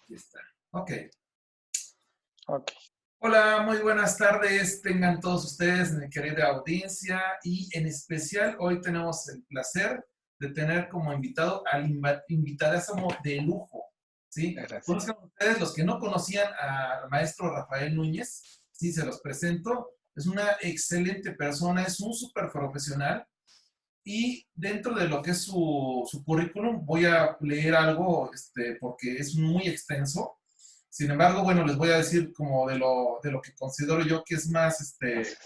Aquí está. Ok. Ok. Hola, muy buenas tardes. Tengan todos ustedes, mi querida audiencia, y en especial hoy tenemos el placer de tener como invitado al invitadazo de lujo, ¿sí? Gracias. Conozcan ustedes, los que no conocían al maestro Rafael Núñez, sí, se los presento. Es una excelente persona, es un súper profesional y dentro de lo que es su currículum voy a leer algo porque es muy extenso. Sin embargo, bueno, les voy a decir como de lo que considero yo que es más, Gracias.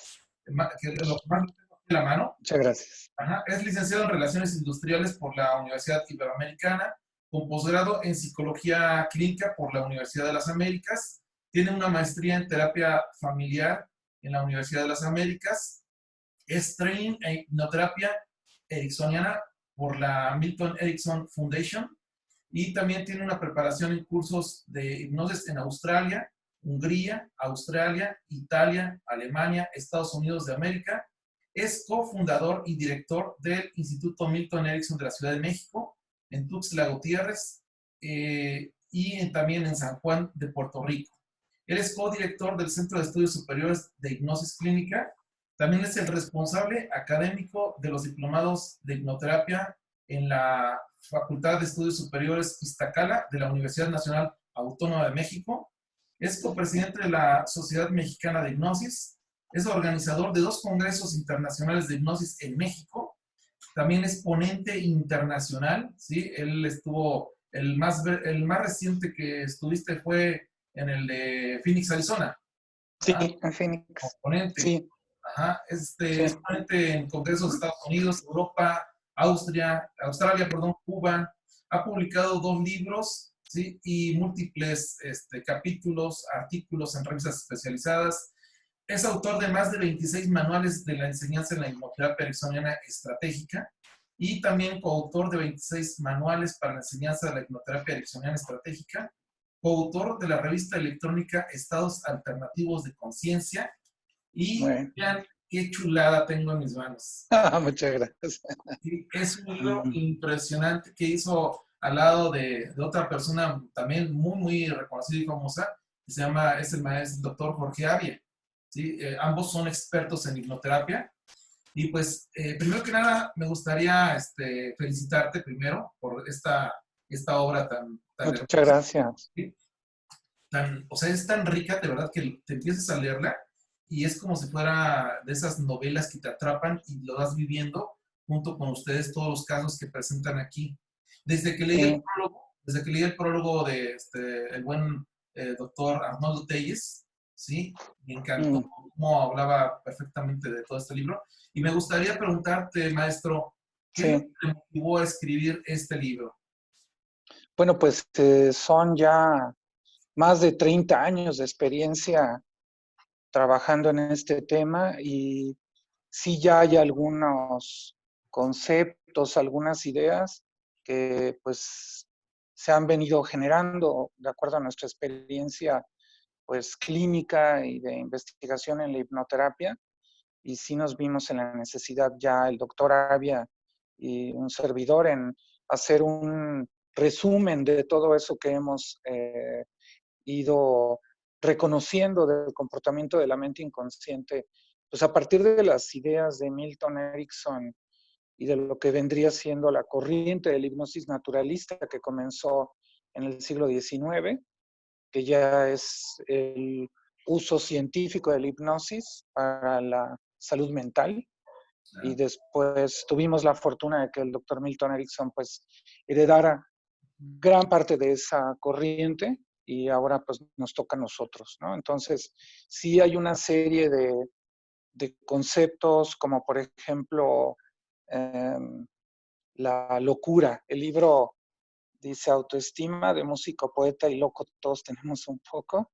que lo que más me tengo aquí en la mano. Muchas gracias. Ajá. Es licenciado en Relaciones Industriales por la Universidad Iberoamericana, con posgrado en Psicología Clínica por la Universidad de las Américas. Tiene una maestría en Terapia Familiar en la Universidad de las Américas. Es Training en Hipnoterapia Ericksoniana por la Milton Erickson Foundation y también tiene una preparación en cursos de hipnosis en Australia, Hungría, Australia, Italia, Alemania, Estados Unidos de América. Es cofundador y director del Instituto Milton Erickson de la Ciudad de México, en Tuxtla Gutiérrez también en San Juan de Puerto Rico. Él es codirector del Centro de Estudios Superiores de Hipnosis Clínica. También es el responsable académico de los diplomados de hipnoterapia en la Facultad de Estudios Superiores Iztacala de la Universidad Nacional Autónoma de México. Es copresidente de la Sociedad Mexicana de Hipnosis. Es organizador de 2 congresos internacionales de hipnosis en México. También es ponente internacional, ¿sí? Él estuvo, el más reciente que estuviste fue en el de Phoenix, Arizona, Sí, ¿verdad? en Como Phoenix. ponente. Sí, Ajá, es sí. ponente en congresos de Estados Unidos, Europa, Australia, perdón, Cuba. Ha publicado 2 libros, ¿sí? Y múltiples capítulos, artículos en revistas especializadas. Es autor de más de 26 manuales de la enseñanza en la hipnoterapia ericksoniana estratégica y también coautor de 26 manuales para la enseñanza de la hipnoterapia ericksoniana estratégica, coautor de la revista electrónica Estados Alternativos de Conciencia y Bueno. vean qué chulada tengo en mis manos. Muchas gracias. Sí, es un libro Mm, impresionante que hizo al lado de otra persona también muy, muy reconocida y famosa, que es el maestro doctor Jorge Avia. ¿Sí? Ambos son expertos en hipnoterapia. Y pues, primero que nada, me gustaría felicitarte primero por esta obra tan Muchas hermosa. gracias. ¿Sí? O sea, es tan rica, de verdad, que te empiezas a leerla y es como si fuera de esas novelas que te atrapan y lo vas viviendo junto con ustedes todos los casos que presentan aquí. Desde que leí el Sí. prólogo, desde que leí el prólogo de el buen doctor Arnoldo Telles, ¿sí? Me encantó Mm, cómo hablaba perfectamente de todo este libro. Y me gustaría preguntarte, maestro, ¿qué es lo que sí. te motivó a escribir este libro? Bueno, pues son ya más de 30 años de experiencia trabajando en este tema y sí ya hay algunos conceptos, algunas ideas que pues se han venido generando de acuerdo a nuestra experiencia pues clínica y de investigación en la hipnoterapia y sí nos vimos en la necesidad ya el doctor Avia y un servidor en hacer un resumen de todo eso que hemos ido reconociendo del comportamiento de la mente inconsciente, pues a partir de las ideas de Milton Erickson y de lo que vendría siendo la corriente de la hipnosis naturalista que comenzó en el siglo XIX, que ya es el uso científico de la hipnosis para la salud mental. Y Ah, después tuvimos la fortuna de que el doctor Milton Erickson pues heredara gran parte de esa corriente y ahora pues nos toca a nosotros, ¿no? Entonces, sí hay una serie de conceptos como por ejemplo eh, la locura. El libro dice autoestima de músico, poeta y loco, todos tenemos un poco.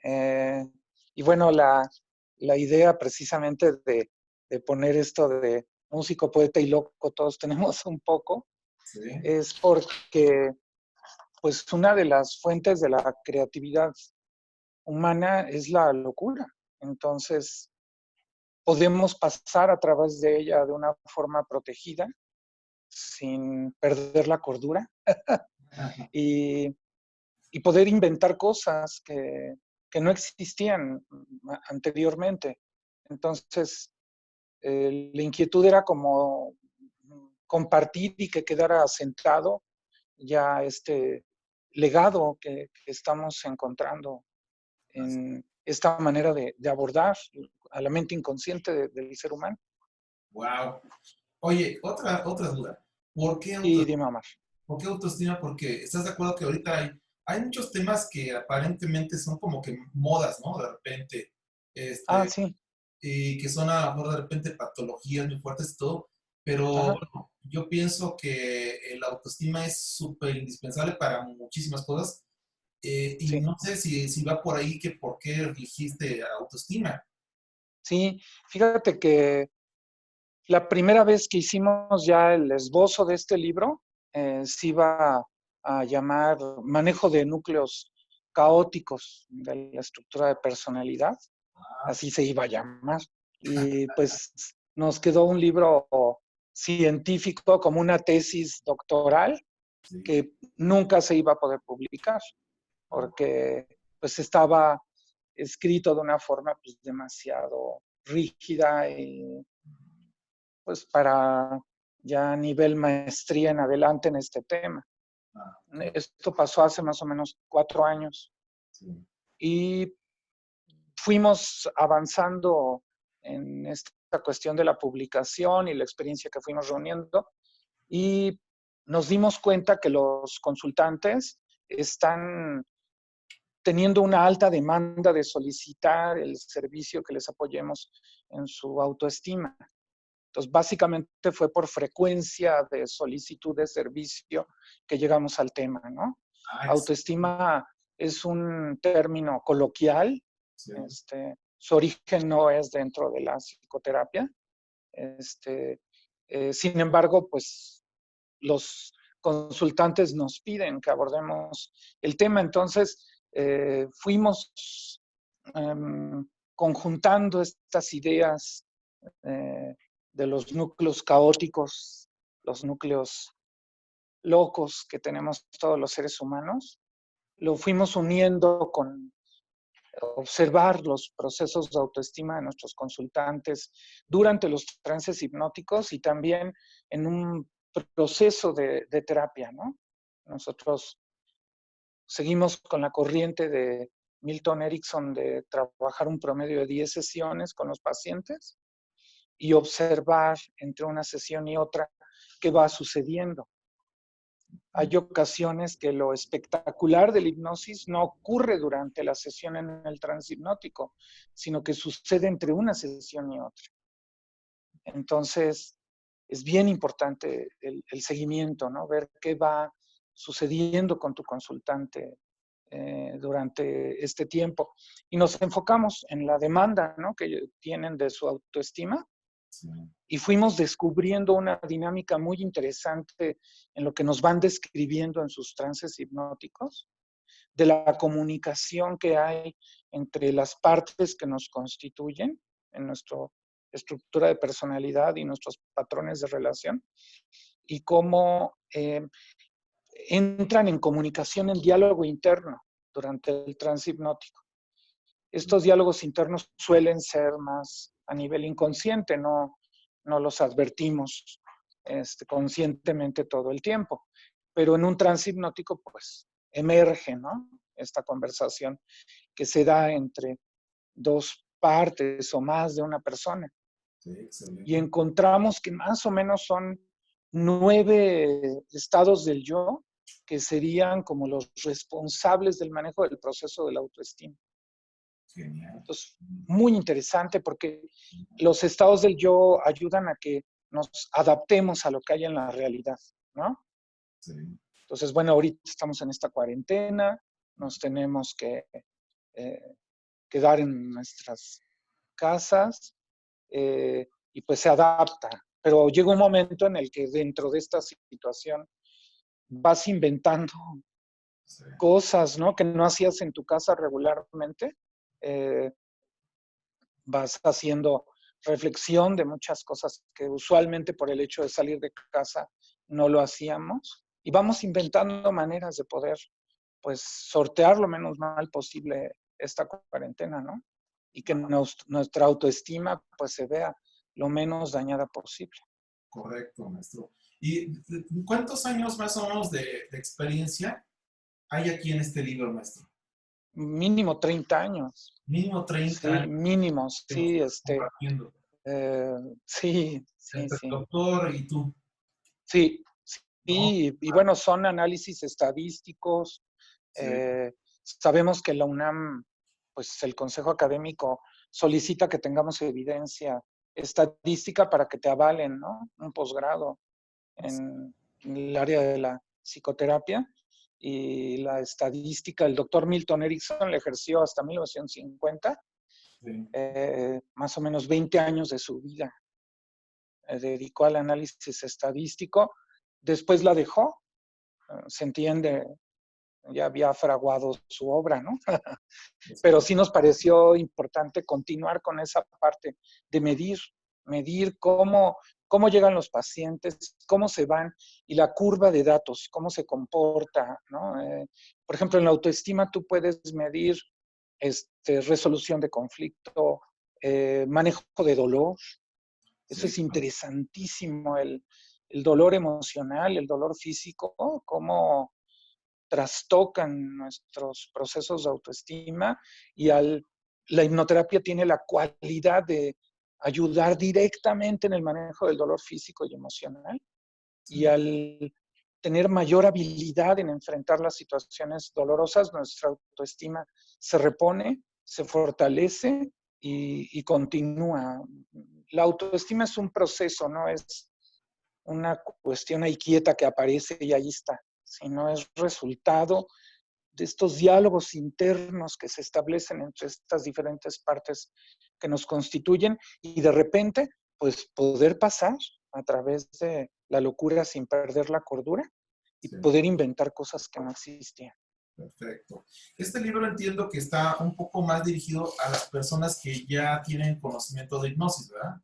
Eh, y bueno, la idea precisamente de poner esto de músico, poeta y loco, todos tenemos un poco, sí. es porque pues una de las fuentes de la creatividad humana es la locura. Entonces, podemos pasar a través de ella de una forma protegida, sin perder la cordura. Y y poder inventar cosas que no existían anteriormente. Entonces, la inquietud era como compartir y que quedara asentado ya este legado que estamos encontrando en esta manera de abordar a la mente inconsciente del ser humano. Wow. Oye, otra duda. ¿Por qué Sí, autoestima? dime, Omar. ¿Por qué autoestima? Porque estás de acuerdo que ahorita hay muchos temas que aparentemente son como que modas, ¿no? De repente, Ah, este, sí, y que son a lo mejor de repente patologías muy fuertes y todo, pero ajá, bueno, yo pienso que el autoestima es súper indispensable para muchísimas cosas, y sí. no sé si va por ahí que por qué elegiste autoestima. Sí, fíjate que la primera vez que hicimos ya el esbozo de este libro, se iba a llamar Manejo de núcleos caóticos de la estructura de personalidad, Ah, así se iba a llamar. Y pues nos quedó un libro científico como una tesis doctoral sí. que nunca se iba a poder publicar Oh, porque pues estaba escrito de una forma pues demasiado rígida y pues para ya nivel maestría en adelante en este tema. ah, ok, Esto pasó hace más o menos 4 años sí. y fuimos avanzando en esta cuestión de la publicación y la experiencia que fuimos reuniendo y nos dimos cuenta que los consultantes están teniendo una alta demanda de solicitar el servicio que les apoyemos en su autoestima. Entonces, básicamente fue por frecuencia de solicitud de servicio que llegamos al tema, ¿no? Ah, excelente. Autoestima es un término coloquial, Sí. su origen no es dentro de la psicoterapia. Sin embargo, pues los consultantes nos piden que abordemos el tema, entonces fuimos conjuntando estas ideas eh, de los núcleos caóticos, los núcleos locos que tenemos todos los seres humanos, lo fuimos uniendo con observar los procesos de autoestima de nuestros consultantes durante los trances hipnóticos y también en un proceso de terapia, ¿no? Nosotros seguimos con la corriente de Milton Erickson de trabajar un promedio de 10 sesiones con los pacientes y observar entre una sesión y otra qué va sucediendo. Hay ocasiones que lo espectacular de la hipnosis no ocurre durante la sesión en el transhipnótico, sino que sucede entre una sesión y otra. Entonces, es bien importante el seguimiento, ¿no? Ver qué va sucediendo con tu consultante durante este tiempo. Y nos enfocamos en la demanda, ¿no?, que tienen de su autoestima Sí. y fuimos descubriendo una dinámica muy interesante en lo que nos van describiendo en sus trances hipnóticos, de la comunicación que hay entre las partes que nos constituyen en nuestra estructura de personalidad y nuestros patrones de relación, y cómo entran en comunicación en diálogo interno durante el trance hipnótico. Estos diálogos internos suelen ser más a nivel inconsciente, no los advertimos conscientemente todo el tiempo. Pero en un trance hipnótico, pues, emerge, ¿no?, esta conversación que se da entre dos partes o más de una persona. Sí, Y excelente. encontramos que más o menos son 9 estados del yo que serían como los responsables del manejo del proceso de la autoestima. Genial. Entonces, muy interesante porque los estados del yo ayudan a que nos adaptemos a lo que hay en la realidad, ¿no? Sí. Entonces, bueno, ahorita estamos en esta cuarentena, nos tenemos que eh, quedar en nuestras casas y pues se adapta. Pero llega un momento en el que dentro de esta situación vas inventando Sí. cosas, ¿no?, que no hacías en tu casa regularmente. Eh, Vas haciendo reflexión de muchas cosas que usualmente por el hecho de salir de casa no lo hacíamos y vamos inventando maneras de poder pues sortear lo menos mal posible esta cuarentena, ¿no? Y que nuestra autoestima pues se vea lo menos dañada posible. Correcto, maestro. ¿Y cuántos años más o menos de experiencia hay aquí en este libro, maestro? Mínimo 30 años. Mínimo 30 Sí, años mínimo, que nos sí, estás compartiendo. eh, sí, sí, Entre el sí. doctor y tú, Sí, sí, ¿no? y bueno, son análisis estadísticos. Sí, Sabemos que la UNAM, pues el Consejo Académico solicita que tengamos evidencia estadística para que te avalen, ¿no? Un posgrado en el área de la psicoterapia. Y la estadística, el doctor Milton Erickson le ejerció hasta 1950, sí. más o menos 20 años de su vida dedicó al análisis estadístico. Después la dejó, se entiende, ya había fraguado su obra, ¿no? Es Pero correcto. sí nos pareció importante continuar con esa parte de medir cómo llegan los pacientes, cómo se van y la curva de datos, cómo se comporta, ¿no? Por ejemplo, en la autoestima tú puedes medir resolución de conflicto, manejo de dolor. Eso Sí, es interesantísimo, el dolor emocional, el dolor físico, ¿no? Cómo trastocan nuestros procesos de autoestima y la hipnoterapia tiene la cualidad de ayudar directamente en el manejo del dolor físico y emocional y sí. al tener mayor habilidad en enfrentar las situaciones dolorosas, nuestra autoestima se repone, se fortalece y continúa. La autoestima es un proceso, no es una cuestión ahí quieta que aparece y ahí está, sino es resultado de estos diálogos internos que se establecen entre estas diferentes partes que nos constituyen y de repente, pues poder pasar a través de la locura sin perder la cordura y Sí, poder inventar cosas que no existían. perfecto. Este libro entiendo que está un poco más dirigido a las personas que ya tienen conocimiento de hipnosis, ¿verdad?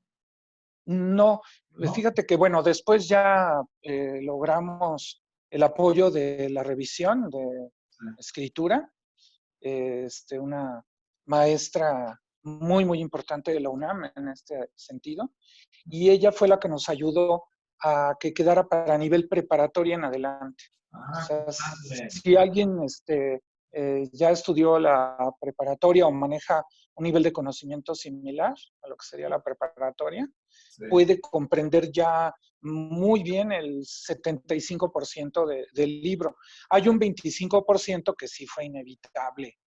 No, ¿No? fíjate que bueno, después ya logramos el apoyo de la revisión de Sí. escritura, una maestra muy, muy importante de la UNAM en este sentido, y ella fue la que nos ayudó a que quedara para nivel preparatoria en adelante. O Ah, qué sea, padre. si alguien ya estudió la preparatoria o maneja un nivel de conocimiento similar a lo que sería la preparatoria, Sí, puede comprender ya muy bien el 75% del libro. Hay un 25% que sí fue inevitable,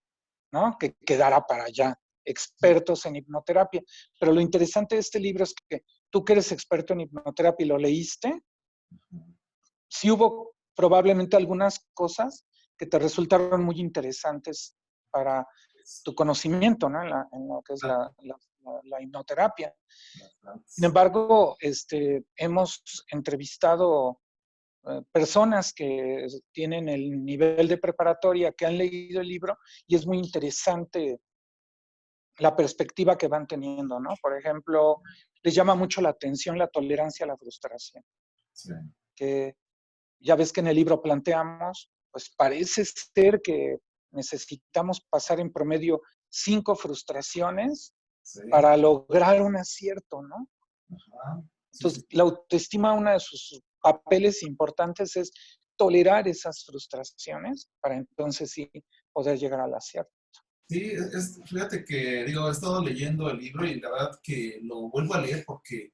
¿no? Que quedara para allá, sí. expertos en hipnoterapia. Pero lo interesante de este libro es que tú que eres experto en hipnoterapia y lo leíste, sí hubo probablemente algunas cosas que te resultaron muy interesantes para tu conocimiento, ¿no? En lo que es la hipnoterapia. Sin Bastantes. embargo, hemos entrevistado personas que tienen el nivel de preparatoria, que han leído el libro, y es muy interesante la perspectiva que van teniendo, ¿no? Por ejemplo, les llama mucho la atención la tolerancia a la frustración, Sí, que ya ves que en el libro planteamos, pues parece ser que necesitamos pasar en promedio 5 frustraciones sí. para lograr un acierto, ¿no? Ajá. Sí, sí, Entonces, la autoestima, uno de sus papeles importantes es tolerar esas frustraciones para entonces sí poder llegar al acierto. sí, fíjate que, digo, he estado leyendo el libro y la verdad que lo vuelvo a leer porque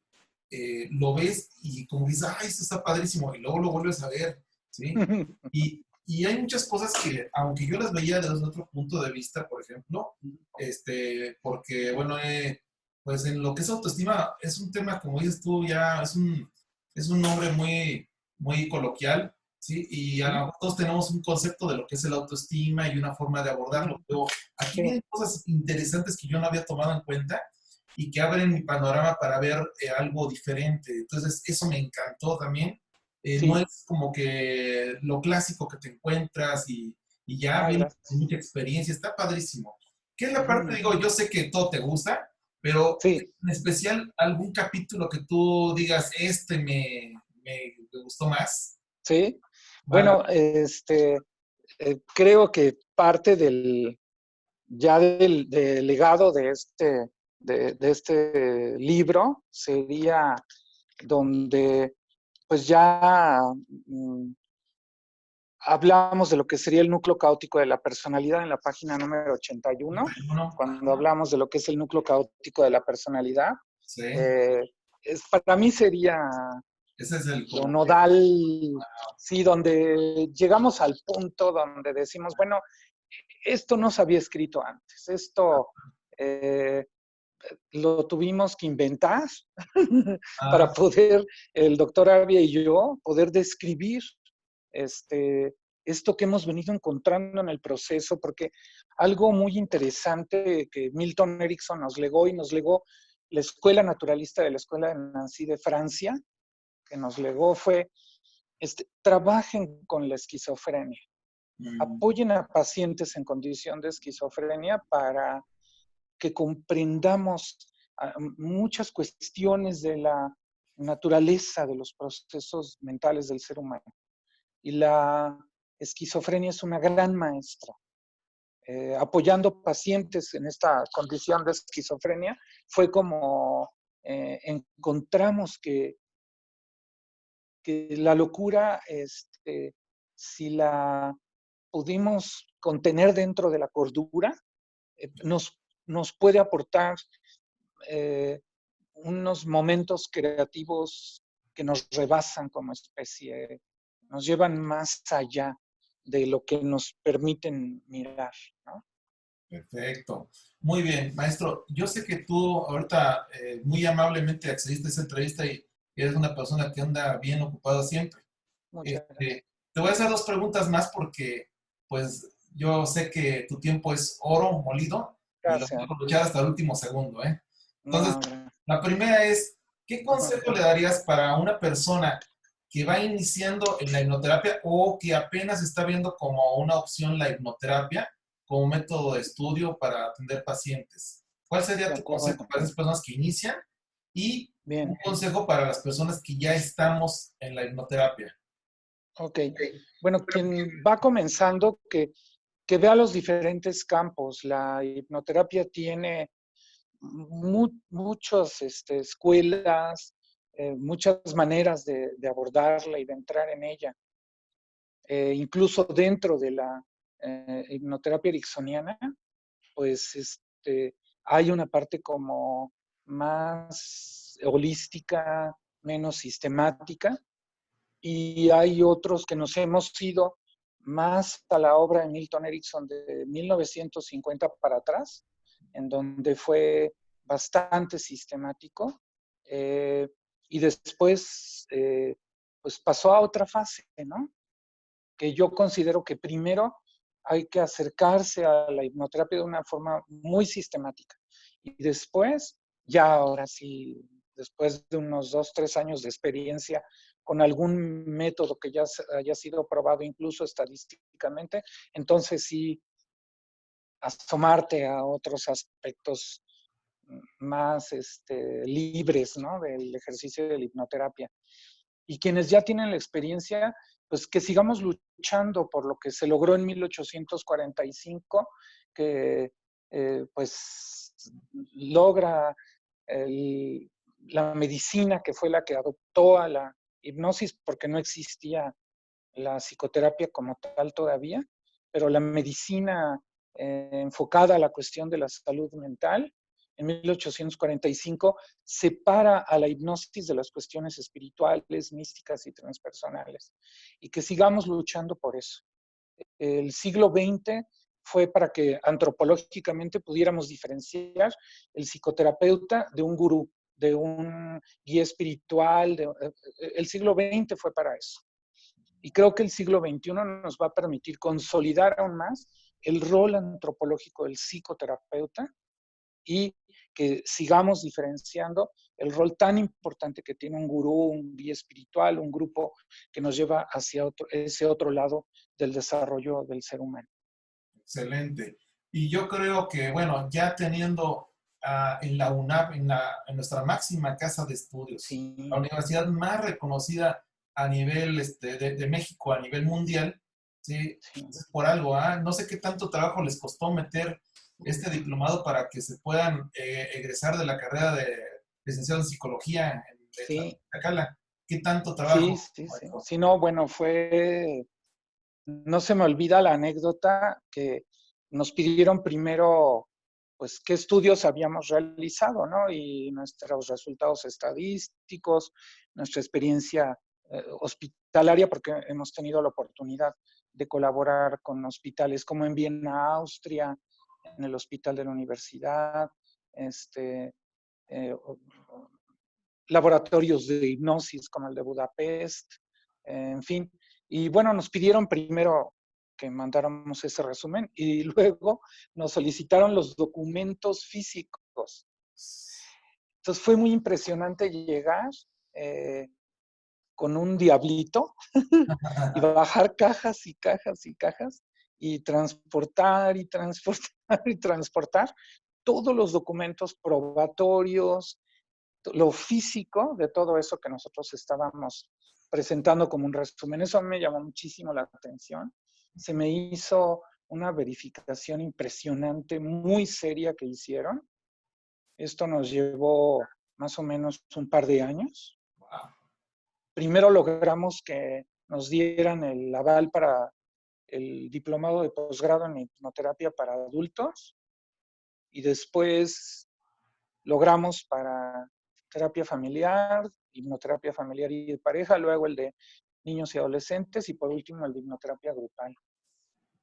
lo ves y como dices, ay, esto está padrísimo, y luego lo vuelves a ver, ¿sí? Y hay muchas cosas que, aunque yo las veía desde otro punto de vista, por ejemplo, porque, bueno, pues en lo que es autoestima, es un tema, como dices tú, ya es un nombre muy, muy coloquial, ¿sí? Y a lo mejor todos tenemos un concepto de lo que es el autoestima y una forma de abordarlo, pero aquí Sí, vienen cosas interesantes que yo no había tomado en cuenta y que abren mi panorama para ver algo diferente. Entonces, eso me encantó también. No sí. es como que lo clásico que te encuentras y ya Ah, viene con gracias. mucha experiencia. Está padrísimo. ¿Qué es la parte, digo, yo sé que todo te gusta, pero Sí, en especial algún capítulo que tú digas, me gustó más? sí. ¿Vale? Bueno, creo que parte del legado de este libro sería donde pues ya hablamos de lo que sería el núcleo caótico de la personalidad en la página número 81, Uno, cuando hablamos de lo que es el núcleo caótico de la personalidad. sí, Eh, para mí sería ese es el lo como que, nodal, sí, donde llegamos al punto donde decimos, bueno, esto no se había escrito antes, esto eh, lo tuvimos que inventar para ah, poder, el doctor Arvia y yo, poder describir este, esto que hemos venido encontrando en el proceso, porque algo muy interesante que Milton Erickson nos legó y nos legó la escuela naturalista de la Escuela de Nancy de Francia, que nos legó fue, trabajen con la esquizofrenia, mm, apoyen a pacientes en condición de esquizofrenia para que comprendamos muchas cuestiones de la naturaleza de los procesos mentales del ser humano. Y la esquizofrenia es una gran maestra. Apoyando pacientes en esta condición de esquizofrenia, fue como encontramos que la locura, si la pudimos contener dentro de la cordura, nos puede aportar eh, unos momentos creativos que nos rebasan como especie, nos llevan más allá de lo que nos permiten mirar, ¿no? perfecto. Muy bien, maestro. Yo sé que tú ahorita muy amablemente accediste a esa entrevista y eres una persona que anda bien ocupada siempre. Muchas gracias. Este, te voy a hacer dos preguntas más porque, pues, yo sé que tu tiempo es oro molido y lo voy a Gracias. aprovechar hasta el último segundo, ¿eh? Entonces, No, gracias. la primera es, ¿qué consejo le darías para una persona que va iniciando en la hipnoterapia o que apenas está viendo como una opción la hipnoterapia como método de estudio para atender pacientes? ¿Cuál sería De tu consejo acuerdo. para esas personas que inician y un Bien. consejo para las personas que ya estamos en la hipnoterapia? Ok. Bueno, quien va comenzando, que vea los diferentes campos. La hipnoterapia tiene muchas escuelas, muchas maneras de abordarla y de entrar en ella. Incluso dentro de la hipnoterapia ericksoniana, pues hay una parte como más holística, menos sistemática, y hay otros que nos hemos ido más a la obra de Milton Erickson de 1950 para atrás, en donde fue bastante sistemático, eh, y después pues pasó a otra fase, ¿no? Que yo considero que primero hay que acercarse a la hipnoterapia de una forma muy sistemática. Y después, ya ahora sí, después de unos 2, 3 años de experiencia con algún método que ya haya sido probado incluso estadísticamente, entonces sí asomarte a otros aspectos más libres, ¿no? Del ejercicio de la hipnoterapia. Y quienes ya tienen la experiencia, pues que sigamos luchando por lo que se logró en 1845, que pues logra el, la medicina que fue la que adoptó a la hipnosis, porque no existía la psicoterapia como tal todavía, pero la medicina enfocada a la cuestión de la salud mental, en 1845 separa a la hipnosis de las cuestiones espirituales, místicas y transpersonales, y que sigamos luchando por eso. El siglo XX fue para que antropológicamente pudiéramos diferenciar el psicoterapeuta de un gurú, de un guía espiritual. El siglo XX fue para eso. Y creo que el siglo XXI nos va a permitir consolidar aún más el rol antropológico del psicoterapeuta y que sigamos diferenciando el rol tan importante que tiene un gurú, un guía espiritual, un grupo que nos lleva hacia ese otro lado del desarrollo del ser humano. Excelente. Y yo creo que, bueno, ya teniendo en la UNAP, en nuestra máxima casa de estudios, la Sí, universidad más reconocida a nivel de México, a nivel mundial, Sí, Sí, es por algo, ¿ah? No sé qué tanto trabajo les costó meter este diplomado para que se puedan egresar de la carrera de licenciado en psicología en sí, Tlaxcala. ¿Qué tanto sí, trabajo, sí, sí. maestro? Sí, no, bueno, no se me olvida la anécdota que nos pidieron primero, pues, qué estudios habíamos realizado, ¿no? Y nuestros resultados estadísticos, nuestra experiencia hospitalaria, porque hemos tenido la oportunidad de colaborar con hospitales como en Viena, Austria, en el hospital de la universidad, este, eh, laboratorios de hipnosis como el de Budapest, en fin. Y bueno, nos pidieron primero que mandáramos ese resumen y luego nos solicitaron los documentos físicos. Entonces fue muy impresionante llegar eh, con un diablito y bajar cajas y cajas y cajas y transportar y transportar y transportar todos los documentos probatorios, lo físico de todo eso que nosotros estábamos presentando como un resumen. Eso me llamó muchísimo la atención. Se me hizo una verificación impresionante, muy seria que hicieron. Esto nos llevó más o menos un par de años. Primero logramos que nos dieran el aval para el diplomado de posgrado en hipnoterapia para adultos y después logramos para terapia familiar, hipnoterapia familiar y de pareja, luego el de niños y adolescentes y por último el de hipnoterapia grupal.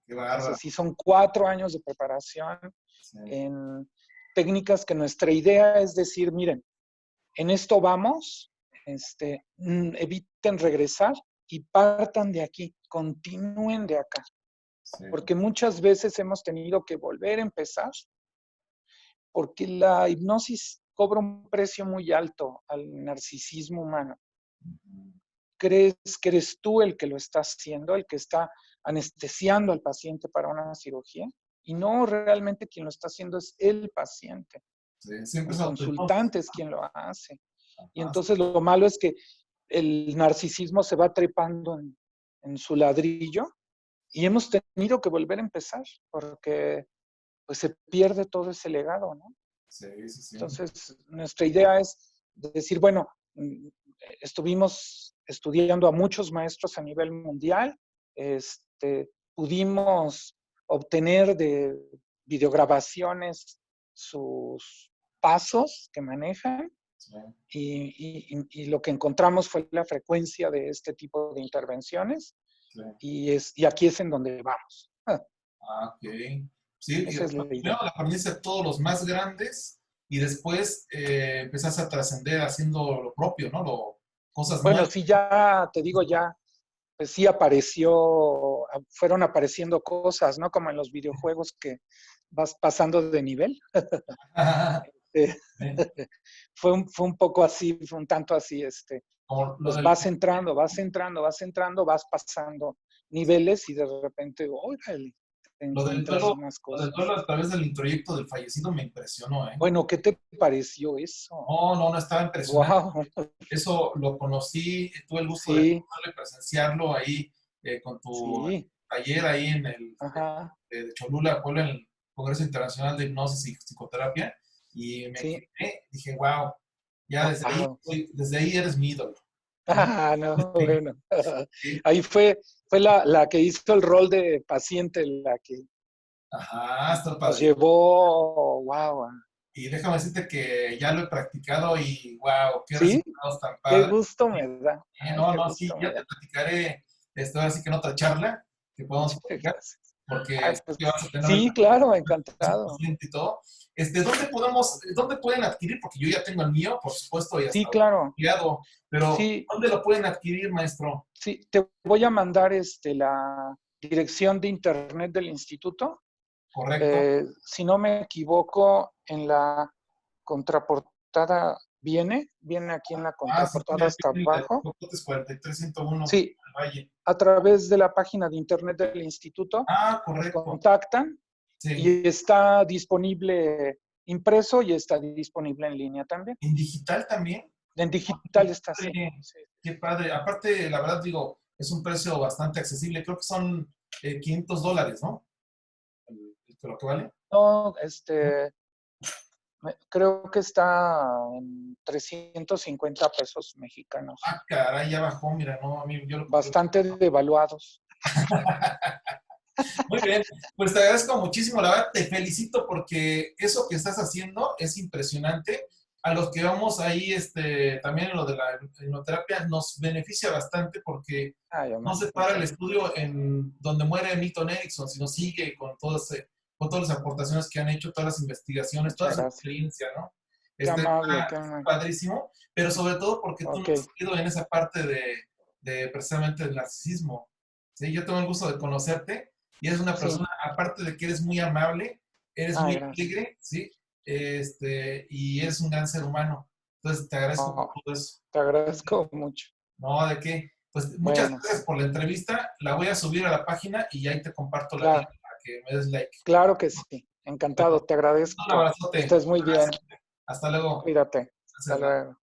Qué Entonces, bárbaro. sí, son 4 años de preparación Sí, en técnicas que nuestra idea es decir, miren, en esto vamos, eviten regresar y partan de aquí, continúen de acá, sí, porque muchas veces hemos tenido que volver a empezar porque la hipnosis cobra un precio muy alto al narcisismo humano. Crees que eres tú el que lo está haciendo, el que está anestesiando al paciente para una cirugía, y no realmente quien lo está haciendo es el paciente. sí. Siempre El es autohipnosis. consultante es quien lo hace. Y Ajá, entonces lo malo es que el narcisismo se va trepando en su ladrillo y hemos tenido que volver a empezar porque pues se pierde todo ese legado, ¿no? sí, sí, sí. Entonces, nuestra idea es decir, bueno, estuvimos estudiando a muchos maestros a nivel mundial, pudimos obtener de videograbaciones sus pasos que manejan Sí, y lo que encontramos fue la frecuencia de este tipo de intervenciones sí. y aquí es en donde vamos. Ah, ok. Sí, Esa es la primero idea. la aprendiste a todos los más grandes y después empezaste a trascender haciendo lo propio, ¿no? Cosas Bueno, nuevas. sí, ya te digo, ya pues sí fueron apareciendo cosas, ¿no? Como en los videojuegos que vas pasando de nivel. Eh, fue un poco así, fue un tanto así, Como lo pues del, vas entrando, vas entrando, vas entrando, vas pasando niveles y de repente, órale, te lo del encuentras duelo, unas lo del duelo cosas. a través del introyecto del fallecido me impresionó, ¿eh? Bueno, ¿qué te pareció eso? No, no, no, estaba impresionante. Wow, Eso lo conocí, tuve el gusto de sí, conocerlo y presenciarlo ahí con tu sí, taller ahí en el ajá, de Cholula, Puebla, en el Congreso Internacional de Hipnosis y Psicoterapia, y me sí, quedé, dije, wow, ya wow. desde ahí eres mi ídolo, ¿no? Ah, no, Sí, bueno. sí. Ahí fue la que hizo el rol de paciente, la que Ajá, está nos padre. llevó, wow. Y déjame decirte que ya lo he practicado y wow, qué Sí, resultados tan qué padres. gusto me da. Ay, No, qué no, sí, gusto me ya te da. platicaré esto así que en otra charla que podamos Muchas platicar, gracias. porque Ay, sé pues, que vas a tener sí, claro, encantado. 100% y todo. ¿Dónde pueden adquirir? Porque yo ya tengo el mío, por supuesto, y hasta Sí, claro. ampliado, pero Sí, ¿dónde lo pueden adquirir, maestro? sí, te voy a mandar la dirección de internet del instituto. Correcto. Si no me equivoco, en la contraportada viene aquí en la Ah, sí, contraportada tiene hasta la abajo. Cocotes 4301 Sí, del Valle. a través de la página de internet del instituto Ah, nos correcto. contactan Sí. y está disponible impreso y está disponible en línea también. ¿En digital también? En Qué digital está así. padre. Sí. Qué padre. Aparte, la verdad digo, es un precio bastante accesible. Creo que son $500, ¿no? Lo que vale. No, creo que está en 350 pesos mexicanos. Ah, caray, ya bajó, mira, no, a mí yo lo compré. Bastante devaluados. Muy bien, pues te agradezco muchísimo, la verdad, te felicito porque eso que estás haciendo es impresionante. A los que vamos ahí, también en lo de la hipnoterapia, nos beneficia bastante porque no se para el estudio en donde muere Milton Erickson, sino sigue con todas las aportaciones que han hecho, todas las investigaciones, toda su experiencia, ¿no? Qué amable, qué Está amable. padrísimo, pero sobre todo porque tú no Ok. has ido en esa parte de precisamente del narcisismo. ¿Sí? Yo tengo el gusto de conocerte y eres una persona, Sí. aparte de que eres muy amable, eres muy Gracias. alegre, ¿sí? Y eres un gran ser humano. Entonces, te agradezco por Oh, todo eso. te agradezco mucho. No, ¿de qué? Pues muchas Bueno, gracias por la entrevista. La voy a subir a la página y ahí te comparto la link claro, para que me des like. claro que sí. Bueno, Encantado, te un agradezco. abrazote. Estés muy bien. Hasta luego. Cuídate. Hasta Gracias, bye. luego.